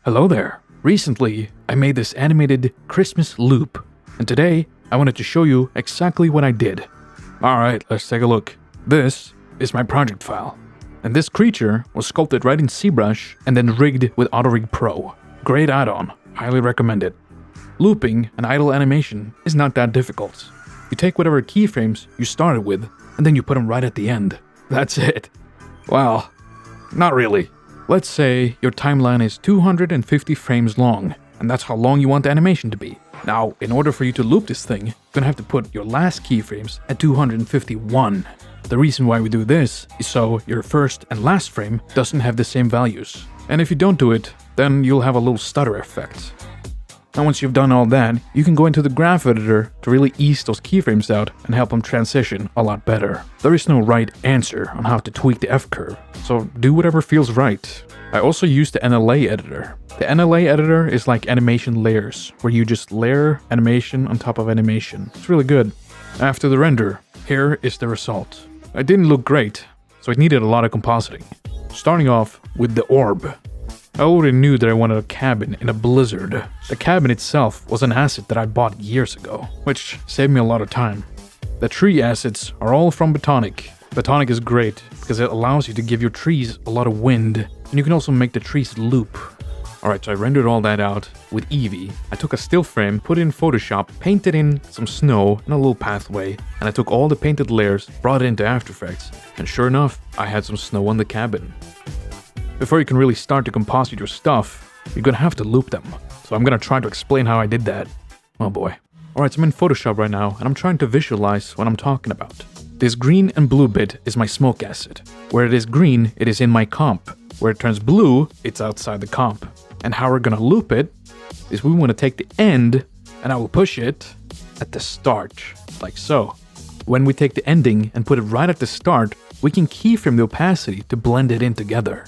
Hello there. Recently, I made this animated Christmas loop, and today I wanted to show you exactly what I did. Alright, let's take a look. This is my project file. And this creature was sculpted right in ZBrush and then rigged with AutoRig Pro. Great add-on, highly recommend it. Looping an idle animation is not that difficult. You take whatever keyframes you started with, and then you put them right at the end. That's it. Well, not really. Let's say your timeline is 250 frames long, and that's how long you want the animation to be. Now, in order for you to loop this thing, you're gonna have to put your last keyframes at 251. The reason why we do this is so your first and last frame doesn't have the same values. And if you don't do it, then you'll have a little stutter effect. Now once you've done all that, you can go into the graph editor to really ease those keyframes out and help them transition a lot better. There is no right answer on how to tweak the F-curve, so do whatever feels right. I also use the NLA editor. The NLA editor is like animation layers, where you just layer animation on top of animation. It's really good. After the render, here is the result. It didn't look great, so it needed a lot of compositing. Starting off with the orb. I already knew that I wanted a cabin in a blizzard. The cabin itself was an asset that I bought years ago, which saved me a lot of time. The tree assets are all from Botonic. Botonic is great because it allows you to give your trees a lot of wind, and you can also make the trees loop. Alright, so I rendered all that out with Eevee. I took a still frame, put it in Photoshop, painted in some snow and a little pathway, and I took all the painted layers, brought it into After Effects, and sure enough, I had some snow on the cabin. Before you can really start to composite your stuff, you're gonna have to loop them. So I'm gonna try to explain how I did that. Oh boy. Alright, so I'm in Photoshop right now, and I'm trying to visualize what I'm talking about. This green and blue bit is my smoke asset. Where it is green, it is in my comp. Where it turns blue, it's outside the comp. And how we're gonna loop it is we wanna take the end, and I will push it at the start, like so. When we take the ending and put it right at the start, we can keyframe the opacity to blend it in together.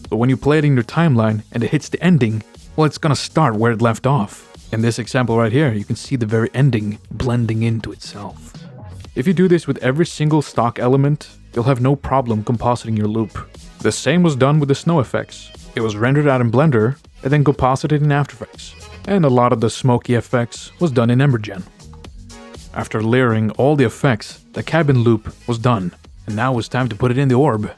So when you play it in your timeline and it hits the ending, well, it's gonna start where it left off. In this example right here, you can see the very ending blending into itself. If you do this with every single stock element, you'll have no problem compositing your loop. The same was done with the snow effects. It was rendered out in Blender and then composited in After Effects. And a lot of the smoky effects was done in Embergen. After layering all the effects, the cabin loop was done, and now it's time to put it in the orb.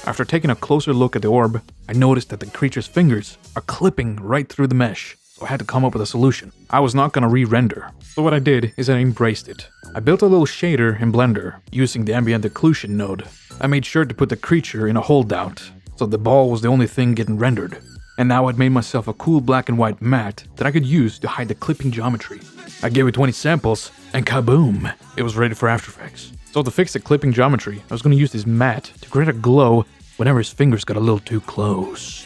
After taking a closer look at the orb, I noticed that the creature's fingers are clipping right through the mesh, so I had to come up with a solution. I was not gonna re-render, so what I did is I embraced it. I built a little shader in Blender, using the ambient occlusion node. I made sure to put the creature in a holdout, so the ball was the only thing getting rendered. And now I'd made myself a cool black and white matte that I could use to hide the clipping geometry. I gave it 20 samples, and kaboom! It was ready for After Effects. So to fix the clipping geometry, I was going to use this matte to create a glow whenever his fingers got a little too close.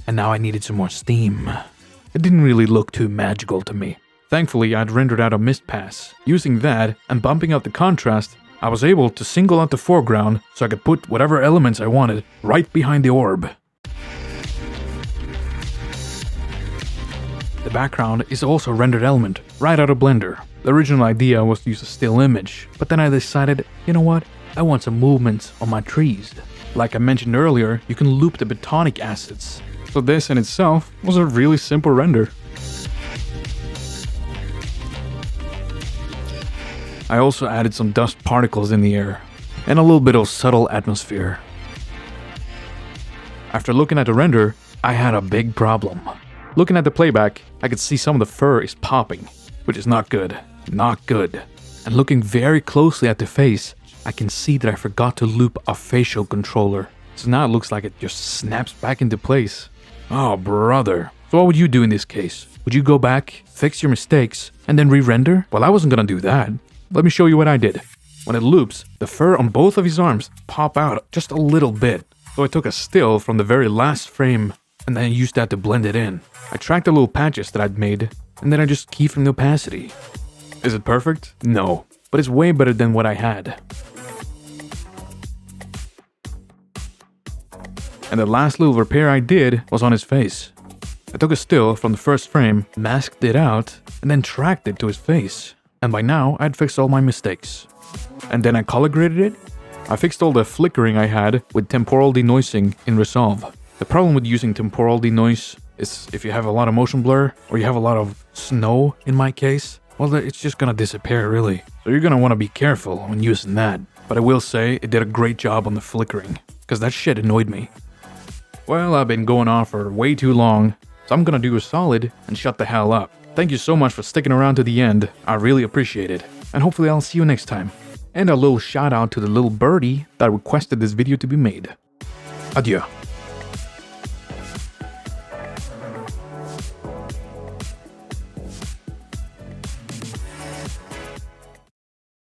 And now I needed some more steam. It didn't really look too magical to me. Thankfully, I'd rendered out a mist pass. Using that and bumping up the contrast, I was able to single out the foreground so I could put whatever elements I wanted right behind the orb. The background is also a rendered element, right out of Blender. The original idea was to use a still image, but then I decided, you know what, I want some movement on my trees. Like I mentioned earlier, you can loop the Botonic assets. So this in itself was a really simple render. I also added some dust particles in the air, and a little bit of subtle atmosphere. After looking at the render, I had a big problem. Looking at the playback, I could see some of the fur is popping, which is not good. Not good. And looking very closely at the face, I can see that I forgot to loop a facial controller. So now it looks like it just snaps back into place. Oh brother. So what would you do in this case? Would you go back, fix your mistakes, and then re-render? Well, I wasn't gonna do that. Let me show you what I did. When it loops, the fur on both of his arms pop out just a little bit. So I took a still from the very last frame, and then I used that to blend it in. I tracked the little patches that I'd made, and then I just keyframed the opacity. Is it perfect? No, but it's way better than what I had. And the last little repair I did was on his face. I took a still from the first frame, masked it out, and then tracked it to his face. And by now, I'd fixed all my mistakes. And then I color graded it. I fixed all the flickering I had with temporal denoising in Resolve. The problem with using temporal denoise is if you have a lot of motion blur or you have a lot of snow in my case, well, it's just gonna disappear really. So you're gonna wanna be careful when using that. But I will say it did a great job on the flickering, because that shit annoyed me. Well, I've been going on for way too long, so I'm gonna do a solid and shut the hell up. Thank you so much for sticking around to the end, I really appreciate it. And hopefully I'll see you next time. And a little shout out to the little birdie that requested this video to be made. Adieu.